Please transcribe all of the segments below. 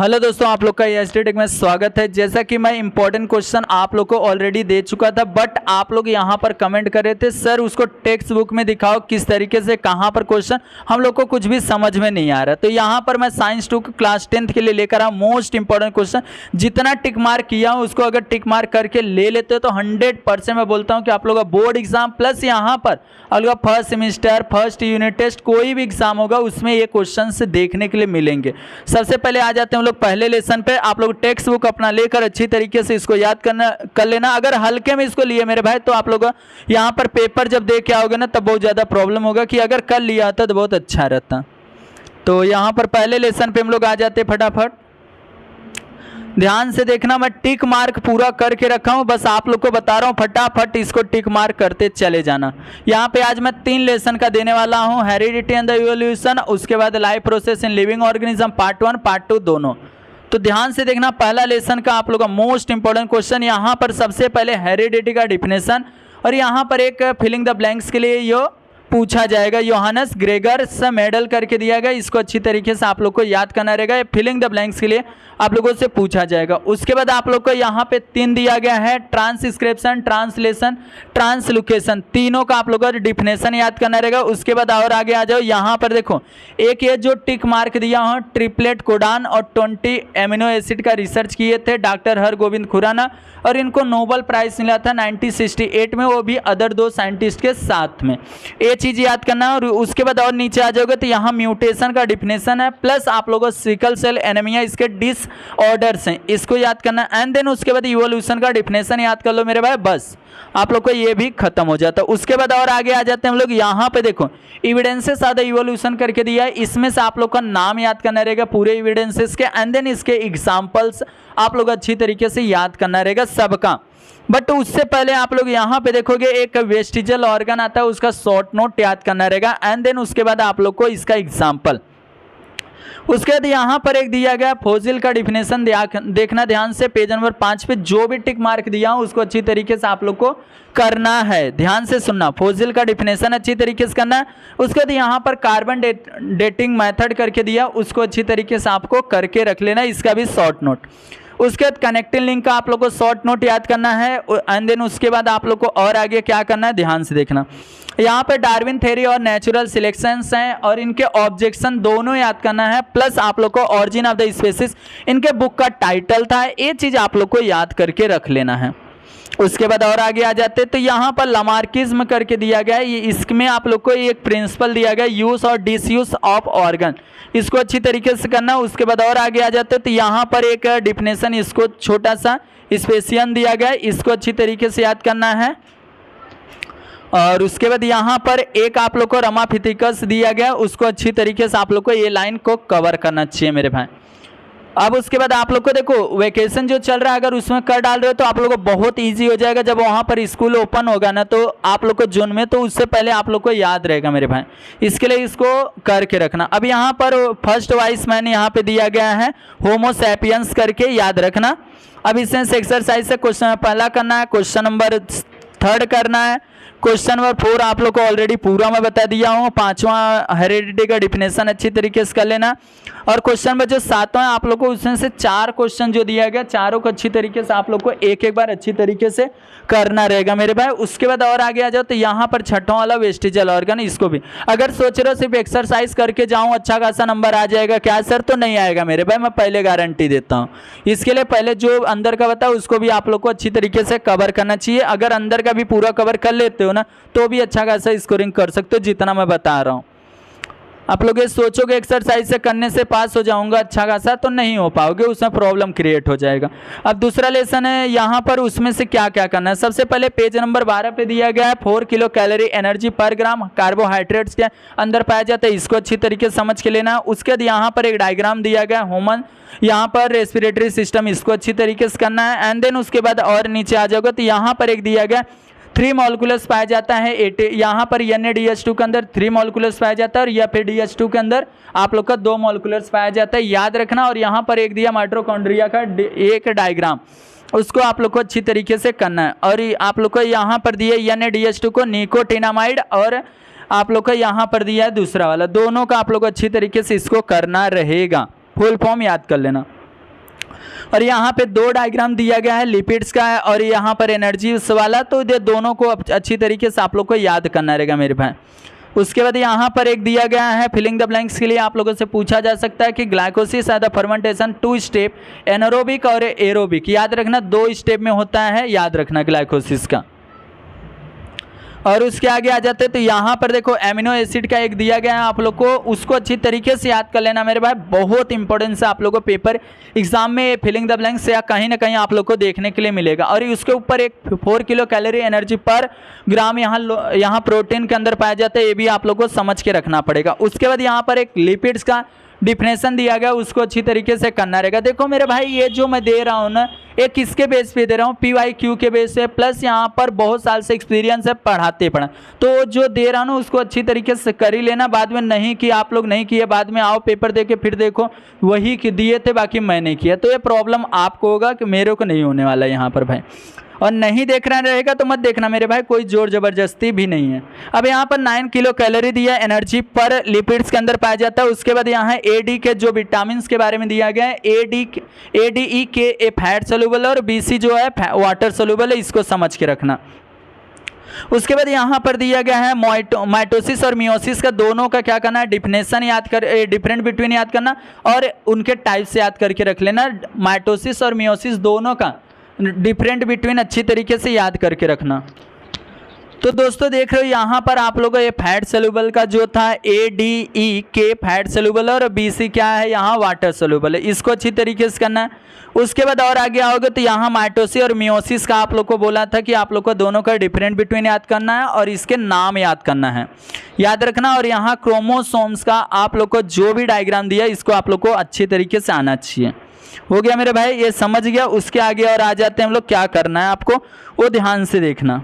Hello दोस्तों, आप लोग का एसटी में स्वागत है। जैसा कि मैं इंपॉर्टेंट क्वेश्चन आप लोग को ऑलरेडी दे चुका था, बट आप लोग यहाँ पर कमेंट कर रहे थे सर उसको टेक्स्ट बुक में दिखाओ किस तरीके से, कहाँ पर क्वेश्चन, हम लोग को कुछ भी समझ में नहीं आ रहा। तो यहाँ पर मैं साइंस 2 क्लास 10th के लिए लेकर आया मोस्ट इंपॉर्टेंट क्वेश्चन। जितना टिक मार्क किया हूँ उसको अगर टिक मार्क करके ले लेते तो 100% मैं बोलता हूँ कि आप लोग का बोर्ड एग्जाम प्लस यहाँ पर आप लोग का first semester, first unit test, कोई भी एग्जाम होगा उसमें ये क्वेश्चन देखने के लिए मिलेंगे। सबसे पहले आ जाते हैं हम लोग पहले लेसन पे। आप लोग टेक्स्ट बुक अपना लेकर अच्छी तरीके से इसको याद कर लेना। अगर हल्के में इसको लिए मेरे भाई तो आप लोग यहाँ पर पेपर जब दे के आओगे ना तब बहुत ज़्यादा प्रॉब्लम होगा, कि अगर कर लिया होता तो बहुत अच्छा रहता। तो यहाँ पर पहले लेसन पे हम लोग आ जाते फटाफट। ध्यान से देखना, मैं टिक मार्क पूरा करके रखा हूँ, बस आप लोग को बता रहा हूँ, फटाफट इसको टिक मार्क करते चले जाना। यहाँ पे आज मैं 3 लेसन का देने वाला हूँ, हेरिडिटी एंड द इवोल्यूशन, उसके बाद life process in living organism part 1 part 2 दोनों। तो ध्यान से देखना, पहला लेसन का आप लोग का मोस्ट इंपॉर्टेंट क्वेश्चन। यहाँ पर सबसे पहले हेरिडिटी का डिफिनेशन, और यहाँ पर एक फिलिंग द ब्लैंक्स के लिए यो पूछा जाएगा। योहानस ग्रेगर्स मेडल करके दिया गया, इसको अच्छी तरीके से आप लोग को याद करना रहेगा। फिलिंग द ब्लैंक्स के लिए आप लोगों से पूछा जाएगा। उसके बाद आप लोग को यहाँ पे 3 दिया गया है, ट्रांसक्रिप्शन, ट्रांसलेशन, ट्रांसलोकेशन, तीनों का आप लोगों को डिफिनेशन याद करना रहेगा। उसके बाद और आगे आ जाओ, यहाँ पर देखो एक ये जो टिक मार्क दिया हूँ, ट्रिपलेट कोडान और 20 एमिनो एसिड का रिसर्च किए थे डॉक्टर हरगोविंद खुराना, और इनको नोबेल प्राइज मिला था 1968 में, वो भी अदर 2 साइंटिस्ट के साथ में। ये चीज़ याद करना है। और उसके बाद और नीचे आ जाओगे तो यहाँ म्यूटेशन का डिफिनेशन है, प्लस आप लोगों को सिकल सेल एनीमिया इसके डिसऑर्डर्स हैं, इसको याद करना है। एंड देन उसके बाद इवोल्यूशन का डिफिनेशन याद कर लो मेरे भाई, बस आप लोग को ये भी खत्म हो जाता है। उसके बाद और आगे आ जाते हैं हम लोग। यहाँ पे देखो एविडेंसेस ऑफ द इवोल्यूशन करके दिया है, इसमें से आप लोग का नाम याद करना रहेगा पूरे एविडेंसेस के, एंड देन इसके एग्जाम्पल्स आप लोग अच्छी तरीके से याद करना रहेगा सबका। बट उससे पहले आप लोग यहाँ पे देखोगे एक वेस्टिजल ऑर्गन आता है, उसका शॉर्ट नोट याद करना रहेगा, एंड देन उसके बाद आप लोग को इसका एग्जाम्पल। उसके बाद यहाँ पर एक दिया गया फोसिल का डिफिनेशन, देखना ध्यान से, पेज नंबर 5 पे जो भी टिक मार्क दिया हूँ उसको अच्छी तरीके से आप लोग को करना है। ध्यान से सुनना, फोसिल का डिफिनेशन अच्छी तरीके से करना है। उसके बाद यहाँ पर कार्बन डेटिंग मेथड करके दिया, उसको अच्छी तरीके से आपको करके रख लेना, इसका भी शॉर्ट नोट। उसके बाद कनेक्टिंग लिंक का आप लोग को शॉर्ट नोट याद करना है, एंड देन उसके बाद आप लोग को और आगे क्या करना है ध्यान से देखना। यहाँ पे डार्विन थ्योरी और नेचुरल सिलेक्शंस हैं, और इनके ऑब्जेक्शन दोनों याद करना है, प्लस आप लोग को ऑरिजिन ऑफ द स्पीशीज इनके बुक का टाइटल था, ये चीज़ आप लोग को याद करके रख लेना है। उसके बाद और आगे आ जाते तो यहाँ पर लमार्किज्म करके दिया गया है, ये इसमें आप लोग को एक प्रिंसिपल दिया गया, यूज और डिसयूज ऑफ ऑर्गन, इसको अच्छी तरीके से करना। उसके बाद और आगे आ जाते तो यहाँ पर एक डिफिनेशन, इसको छोटा सा स्पेसियन दिया गया है, इसको अच्छी तरीके से याद करना है। और उसके बाद यहाँ पर एक आप लोग को रमाफिथिकस दिया गया, उसको अच्छी तरीके से आप लोग को ये लाइन को कवर करना चाहिए मेरे भाई। अब उसके बाद आप लोग को देखो वेकेशन जो चल रहा है, अगर उसमें कर डाल रहे हो तो आप लोग को बहुत इजी हो जाएगा। जब वहाँ पर स्कूल ओपन होगा ना तो आप लोग को जून में, तो उससे पहले आप लोग को याद रहेगा मेरे भाई, इसके लिए इसको करके रखना। अब यहाँ पर फर्स्ट वाइस मैन यहाँ पे दिया गया है होमो सैपियंस करके, याद रखना। अब इसमें एक्सरसाइज से क्वेश्चन पहला करना है, क्वेश्चन नंबर 3 करना है, क्वेश्चन नंबर 4 आप लोग को ऑलरेडी पूरा मैं बता दिया हूँ। 5वां हेरिडिटी का डिफिनेशन अच्छी तरीके से कर लेना, और क्वेश्चन नंबर जो 7वां आप लोग को उसमें से 4 क्वेश्चन जो दिया गया, चारों को अच्छी तरीके से आप लोग को एक एक बार अच्छी तरीके से करना रहेगा मेरे भाई। उसके बाद और आगे आ जाओ तो यहाँ पर 6वां वाला वेस्टिजल ऑर्गन, इसको भी अगर सोच रहे हो सिर्फ एक्सरसाइज करके जाऊँ अच्छा खासा नंबर आ जाएगा क्या सर, तो नहीं आएगा मेरे भाई, मैं पहले गारंटी देता हूँ। इसके लिए पहले जो अंदर का बताओ उसको भी आप लोग को अच्छी तरीके से कवर करना चाहिए। अगर अंदर का भी पूरा कवर कर लेते हो ना तो भी अच्छा खासा स्कोरिंग कर सकते हो, जितना मैं बता रहा हूँ। आप लोग ये सोचोगे एक्सरसाइज से करने से पास हो जाऊंगा अच्छा खासा, तो नहीं हो पाओगे, उसमें प्रॉब्लम क्रिएट हो जाएगा। अब दूसरा लेसन है यहाँ पर, उसमें से क्या क्या करना है। सबसे पहले पेज नंबर 12 पे दिया गया है 4 किलो कैलोरी एनर्जी पर ग्राम कार्बोहाइड्रेट्स के अंदर पाया जाता है, इसको अच्छी तरीके से समझ के लेना। उसके बाद यहाँ पर एक डायग्राम दिया गया ह्यूमन यहाँ पर रेस्पिरेटरी सिस्टम, इसको अच्छी तरीके से करना है। एंड देन उसके बाद और नीचे आ जाओगे तो यहाँ पर एक दिया गया 3 मॉलिक्यूल्स पाया जाता है, यहाँ पर NaDH2 के अंदर 3 मॉलिक्यूल्स पाया जाता है, और या फिर DH2 के अंदर आप लोग का 2 मॉलिक्यूल्स पाया जाता है, याद रखना। और यहाँ पर एक दिया माइटोकॉन्ड्रिया का एक डायग्राम, उसको आप लोग को अच्छी तरीके से करना है। और आप लोग को यहाँ पर दिया NaDH2 को निकोटिनामाइड, और आप लोग को यहाँ पर दिया है दूसरा वाला, दोनों का आप लोग अच्छी तरीके से इसको करना रहेगा। फुल फॉर्म याद कर लेना। और यहाँ पे दो डायग्राम दिया गया है, लिपिड्स का है और यहाँ पर एनर्जी वाला। तो ये दोनों को अच्छी तरीके से आप लोग को याद करना रहेगा मेरे भाई। उसके बाद यहाँ पर एक दिया गया है फिलिंग द ब्लैंक्स के लिए आप लोगों से पूछा जा सकता है कि ग्लाइकोसिस द फर्मेंटेशन 2 स्टेप, एनारोबिक और एरोबिक। याद रखना 2 स्टेप में होता है, याद रखना ग्लाइकोसिस का। और उसके आगे आ जाते हैं तो यहाँ पर देखो एमिनो एसिड का एक दिया गया है आप लोग को, उसको अच्छी तरीके से याद कर लेना मेरे भाई। बहुत इंपॉर्टेंस है आप लोगों को, पेपर एग्जाम में फिलिंग द ब्लैंक्स या कहीं ना कहीं आप लोग को देखने के लिए मिलेगा। और उसके ऊपर एक 4 किलो कैलोरी एनर्जी पर ग्राम यहाँ प्रोटीन के अंदर पाया जाता है, ये भी आप लोग को समझ के रखना पड़ेगा। उसके बाद यहाँ पर एक लिपिड्स का डिफिनेशन दिया गया, उसको अच्छी तरीके से करना रहेगा। देखो मेरे भाई ये जो मैं दे रहा हूँ ना, ये किसके बेस पे दे रहा हूँ, PYQ के बेस पे, प्लस यहाँ पर बहुत साल से एक्सपीरियंस है पढ़ाते पढ़ा। तो जो दे रहा हूँ ना उसको अच्छी तरीके से कर ही लेना, बाद में नहीं कि आप लोग नहीं किए, बाद में आओ पेपर दे के फिर देखो वही दिए थे बाकी मैं नहीं किया, तो ये प्रॉब्लम आपको होगा कि मेरे को नहीं होने वाला यहाँ पर भाई। और नहीं देखना रहेगा तो मत देखना मेरे भाई, कोई जोर ज़बरदस्ती भी नहीं है। अब यहाँ पर 9 किलो कैलोरी दिया एनर्जी पर लिपिड्स के अंदर पाया जाता है। उसके बाद यहाँ AD के जो विटामिन के बारे में दिया गया है, ADE के ए फैट सोल्यूबल और BC जो है वाटर सोल्यूबल है, इसको समझ के रखना। उसके बाद यहाँ पर दिया गया है माइटोसिस और मियोसिस का दोनों का क्या करना है, डिफिनेशन याद कर, डिफरेंट बिटवीन याद करना और उनके टाइप से याद करके रख लेना। माइटोसिस और मियोसिस दोनों का डिफरेंट बिटवीन अच्छी तरीके से याद करके रखना। तो दोस्तों देख रहे हो यहाँ पर आप लोगों को ये फैट सोल्यूबल का जो था ADE के फैट सोल्यूबल और BC क्या है यहाँ वाटर सोल्यूबल है, इसको अच्छी तरीके से करना है। उसके बाद और आगे आओगे तो यहाँ माइटोसिस और मियोसिस का आप लोग को बोला था कि आप लोग को दोनों का डिफरेंट बिटवीन याद करना है और इसके नाम याद करना है, याद रखना। और यहाँ क्रोमोसोम्स का आप लोग को जो भी डायग्राम दिया इसको आप लोग को अच्छी तरीके से आना चाहिए। हो गया मेरे भाई, ये समझ गया। उसके आगे और आ जाते हैं हम लोग, क्या करना है आपको वो ध्यान से देखना।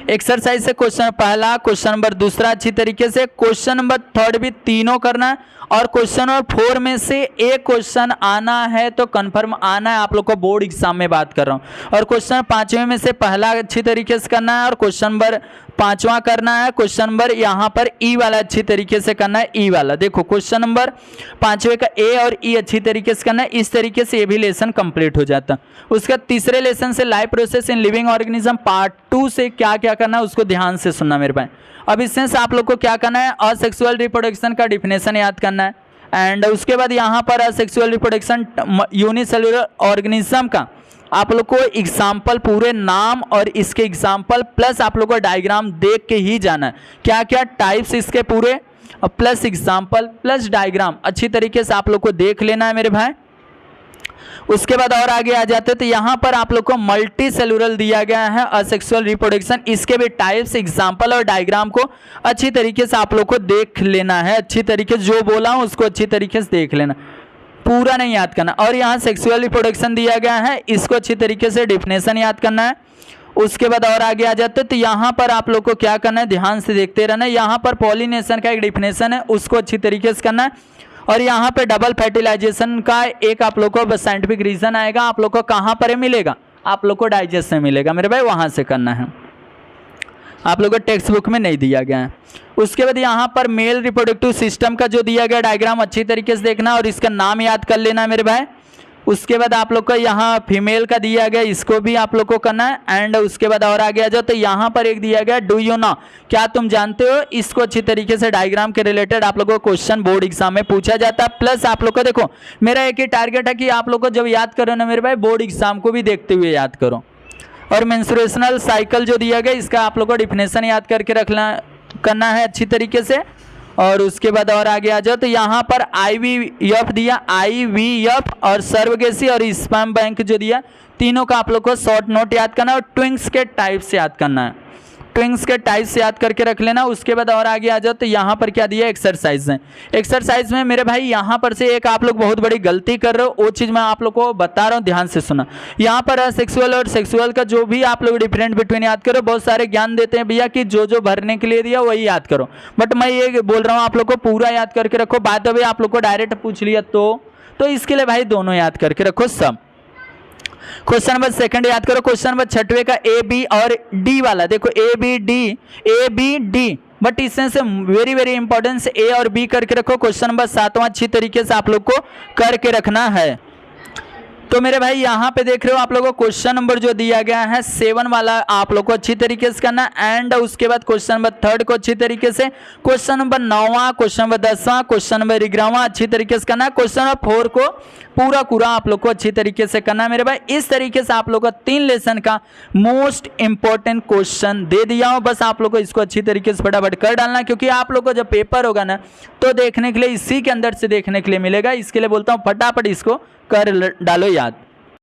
एक्सरसाइज से क्वेश्चन पहला, क्वेश्चन नंबर दूसरा अच्छी तरीके से, क्वेश्चन नंबर थर्ड भी तीनों करना है। और क्वेश्चन नंबर 4 में से एक क्वेश्चन आना है तो कंफर्म आना है, आप लोग को बोर्ड एग्जाम में बात कर रहा हूँ। और क्वेश्चन 5वें में से पहला अच्छी तरीके से करना है और क्वेश्चन नंबर 5वां करना है। क्वेश्चन नंबर यहाँ पर E वाला अच्छी तरीके से करना है, E वाला। देखो क्वेश्चन नंबर 5वें का A और E अच्छी तरीके से करना है, इस तरीके से ये भी लेसन कंप्लीट हो जाता है। उसका तीसरे लेसन से life process in living organism part 2 से क्या क्या करना है उसको ध्यान से सुनना मेरे भाई। अब इसमें से आप लोग को क्या करना है, असेक्सुअल रिप्रोडक्शन का डिफिनेशन याद करना है। एंड उसके बाद यहाँ पर असेक्सुअल रिप्रोडक्शन यूनिसेलुलर ऑर्गेनिज्म का आप लोग को एग्जाम्पल पूरे नाम और इसके एग्जाम्पल प्लस आप लोग को डायग्राम देख के ही जाना है, क्या क्या टाइप्स इसके पूरे प्लस एग्जाम्पल प्लस डायग्राम अच्छी तरीके से आप लोग को देख लेना है मेरे भाई। उसके बाद और आगे आ जाते हैं तो यहाँ पर आप लोग को मल्टी सेलुलर दिया गया है असेक्सुअल रिप्रोडक्शन, इसके भी टाइप्स एग्जाम्पल और डायग्राम को अच्छी तरीके से आप लोग को देख लेना है। अच्छी तरीके से जो बोला हूँ उसको अच्छी तरीके से देख लेना, पूरा नहीं याद करना। और यहाँ सेक्सुअल रिप्रोडक्शन दिया गया है, इसको अच्छी तरीके से डिफिनेशन याद करना है। उसके बाद और आगे आ जाते हैं तो यहाँ पर आप लोग को क्या करना है, ध्यान से देखते रहना है। यहाँ पर पॉलिनेशन का एक डिफिनेशन है, उसको अच्छी तरीके से करना है। और यहाँ पे डबल फर्टिलाइजेशन का एक आप लोग को साइंटिफिक रीजन आएगा, आप लोग को कहाँ पर मिलेगा, आप लोग को डाइजेस्ट में मिलेगा मेरे भाई, वहाँ से करना है, आप लोगों को टेक्स्ट बुक में नहीं दिया गया है। उसके बाद यहाँ पर मेल रिप्रोडक्टिव सिस्टम का जो दिया गया डायग्राम अच्छी तरीके से देखना और इसका नाम याद कर लेना मेरे भाई। उसके बाद आप लोग को यहाँ फीमेल का दिया गया, इसको भी आप लोग को करना है। एंड उसके बाद और आगे आ जाओ तो यहाँ पर एक दिया गया डू यू नो, क्या तुम जानते हो, इसको अच्छी तरीके से डायग्राम के रिलेटेड आप लोगों को क्वेश्चन बोर्ड एग्जाम में पूछा जाता है। प्लस आप लोग को देखो मेरा एक ही टारगेट है कि आप लोग को जब याद करो ना मेरे भाई, बोर्ड एग्जाम को भी देखते हुए याद करो। और मेंस्ट्रुएशनल साइकिल जो दिया गया इसका आप लोग को डिफिनेशन याद करके रखना करना है अच्छी तरीके से। और उसके बाद और आगे आ जाओ तो यहाँ पर IVF दिया, IVF और सर्वगेसी और स्पर्म बैंक जो दिया, तीनों का आप लोग को शॉर्ट नोट याद करना है और ट्विंक्स के टाइप से याद करना है, ट्विंक्स के टाइप से याद करके रख लेना। उसके बाद और आगे आ जाओ तो यहाँ पर क्या दिया, एक्सरसाइज है। एक्सरसाइज में मेरे भाई यहाँ पर से एक आप लोग बहुत बड़ी गलती कर रहे हो, वो चीज़ मैं आप लोग को बता रहा हूँ, ध्यान से सुना। यहाँ पर असेक्सुअल और सेक्सुअल का जो भी आप लोग डिफरेंट बिटवीन याद करो, बहुत सारे ज्ञान देते हैं भैया कि जो जो भरने के लिए दिया वही याद करो, बट मैं ये बोल रहा हूँ आप लोग को पूरा याद करके रखो। बात अभी आप लोग को डायरेक्ट पूछ लिया तो इसके लिए भाई दोनों याद करके रखो सब। क्वेश्चन नंबर सेकंड याद करो, क्वेश्चन नंबर 6वें का A B और D वाला, देखो A B D, बट इसमें से वेरी वेरी इंपॉर्टेंस A और B करके रखो। क्वेश्चन नंबर 7वां अच्छी तरीके से आप लोग को करके रखना है। तो मेरे भाई यहाँ पे देख रहे हो आप लोगों को क्वेश्चन नंबर जो दिया गया है 7 वाला आप लोग को अच्छी तरीके से करना, एंड उसके बाद क्वेश्चन नंबर 3 को अच्छी तरीके से, क्वेश्चन नंबर 9वां, क्वेश्चन नंबर 10वां, क्वेश्चन नंबर 11वां अच्छी तरीके से करना है, क्वेश्चन नंबर 4 को पूरा आप लोग को अच्छी तरीके से करना है मेरे भाई। इस तरीके से आप लोग का 3 लेसन का मोस्ट इंपॉर्टेंट क्वेश्चन दे दिया हूं, बस आप लोग को इसको अच्छी तरीके से फटाफट कर डालना, क्योंकि आप लोग को जब पेपर होगा ना तो देखने के लिए इसी के अंदर से देखने के लिए मिलेगा। इसके लिए बोलता हूं फटाफट इसको कर डालो याद।